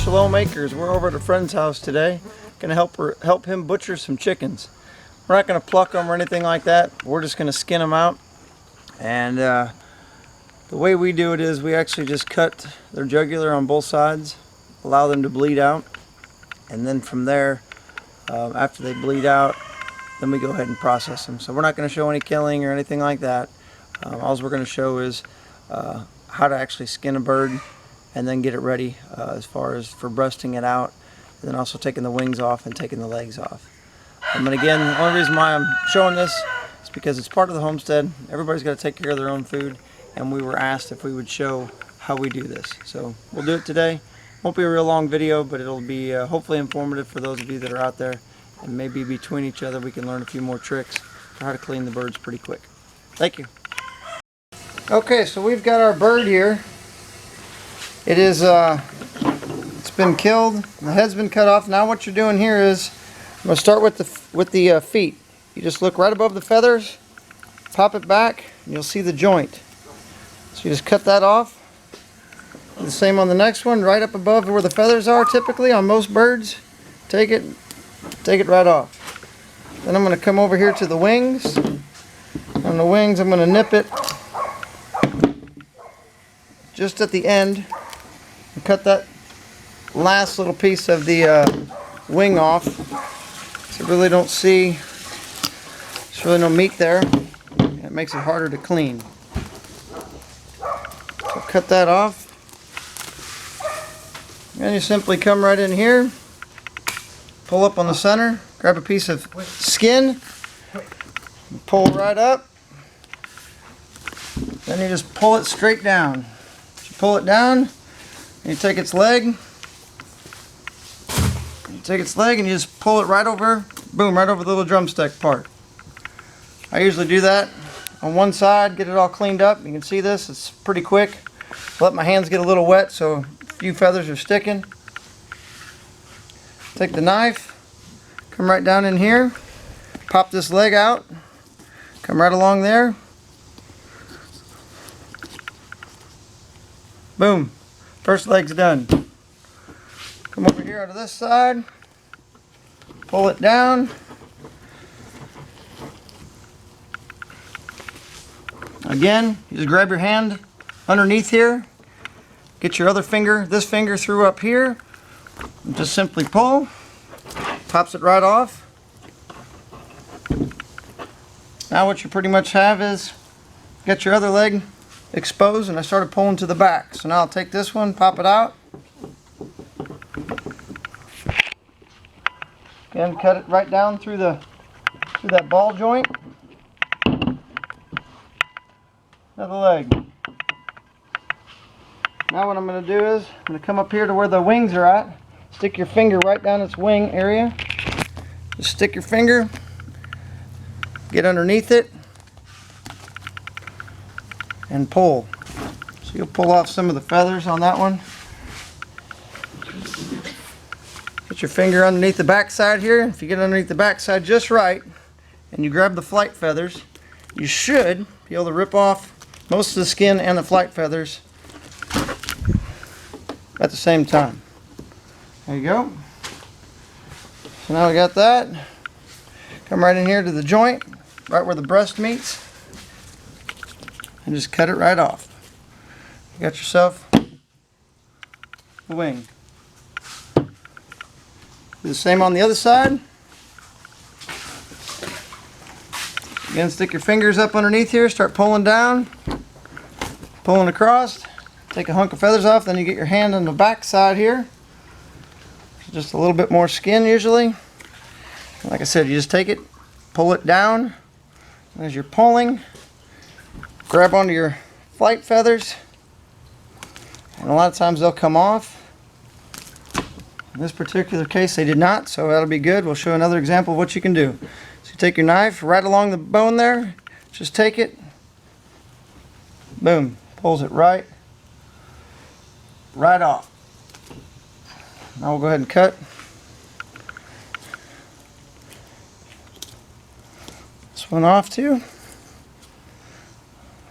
Shalom Acres. We're over at a friend's house today. Gonna help him butcher some chickens. We're not gonna pluck them or anything like that. We're just gonna skin them out. And the way we do it is we actually just cut their jugular on both sides, allow them to bleed out, and then from there, after they bleed out, then we go ahead and process them. So we're not going to show any killing or anything like that. All we're going to show is how to actually skin a bird and then get it ready as far as for breasting it out, and then also taking the wings off and taking the legs off. And again, the only reason why I'm showing this is because it's part of the homestead. Everybody's got to take care of their own food, and we were asked if we would show how we do this. So we'll do it today. Won't be a real long video, but it'll be hopefully informative for those of you that are out there, and maybe between each other we can learn a few more tricks for how to clean the birds pretty quick. Thank you. Okay, so we've got our bird here. It is it's been killed. The head's been cut off. Now what you're doing here is I'm going to start with the feet. You just look right above the feathers, pop it back, and you'll see the joint. So you just cut that off. The same on the next one, right up above where the feathers are typically on most birds. Take it right off. Then I'm going to come over here to the wings. On the wings I'm going to nip it just at the end and cut that last little piece of the wing off. So really don't see, there's really no meat there. It makes it harder to clean. So cut that off. And you simply come right in here, pull up on the center, grab a piece of skin, pull right up, then you just pull it straight down. You pull it down, and you take its leg, and you just pull it right over, boom, right over the little drumstick part. I usually do that on one side, get it all cleaned up. You can see this, it's pretty quick. Let my hands get a little wet so a few feathers are sticking. Take the knife, come right down in here, pop this leg out, come right along there. Boom, first leg's done. Come over here onto this side, pull it down. Again, you just grab your hand underneath here, get your other finger, this finger through up here, and just simply pull, pops it right off. Now what you pretty much have is, get your other leg exposed, and I started pulling to the back. So now I'll take this one, pop it out. Again, cut it right down through that ball joint. Another leg. Now what I'm going to do is, I'm going to come up here to where the wings are at. Stick your finger right down its wing area. Just stick your finger, get underneath it, and pull. So you'll pull off some of the feathers on that one. Get your finger underneath the back side here. If you get underneath the back side just right, and you grab the flight feathers, you should be able to rip off most of the skin and the flight feathers at the same time. There you go. So now we got that. Come right in here to the joint, right where the breast meets, and just cut it right off. You got yourself a wing. Do the same on the other side. Again, stick your fingers up underneath here, start pulling down, pulling across, take a hunk of feathers off, then you get your hand on the back side here. Just a little bit more skin usually. Like I said, you just take it, pull it down. As you're pulling, grab onto your flight feathers, and a lot of times they'll come off. In this particular case they did not, so that'll be good. We'll show another example of what you can do. So you take your knife right along the bone there, just take it, boom, pulls it right off. Now we'll go ahead and cut this one off too.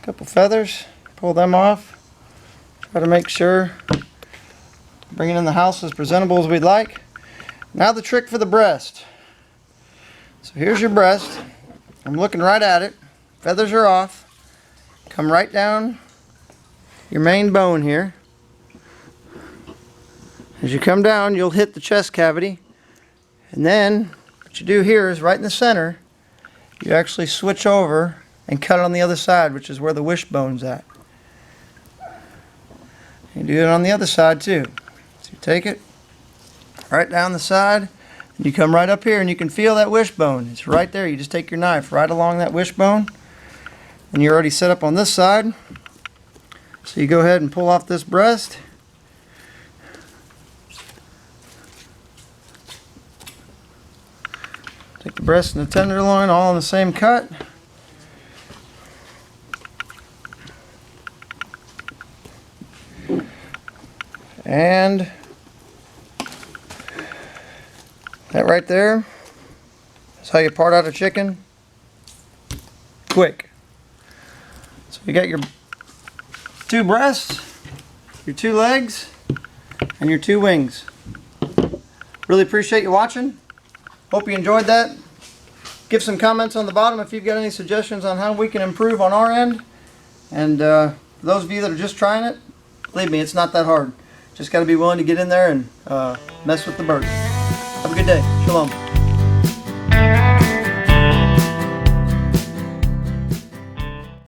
A couple feathers, pull them off. Try to make sure Bring it in the house as presentable as we'd like. Now the trick for the breast. So here's your breast. I'm looking right at it. Feathers are off. Come right down your main bone here. As you come down, you'll hit the chest cavity. And then what you do here is right in the center, you actually switch over and cut it on the other side, which is where the wishbone's at. You do it on the other side too. So you take it right down the side, and you come right up here, and you can feel that wishbone. It's right there. You just take your knife right along that wishbone, and you're already set up on this side. So you go ahead and pull off this breast. Take the breast and the tenderloin all in the same cut. And that right there is how you part out a chicken quick. So you got your 2 breasts, your 2 legs, and your 2 wings. Really appreciate you watching. Hope you enjoyed that. Give some comments on the bottom if you've got any suggestions on how we can improve on our end. And for those of you that are just trying it, believe me, it's not that hard. Just got to be willing to get in there and mess with the bird. Have a good day. Shalom.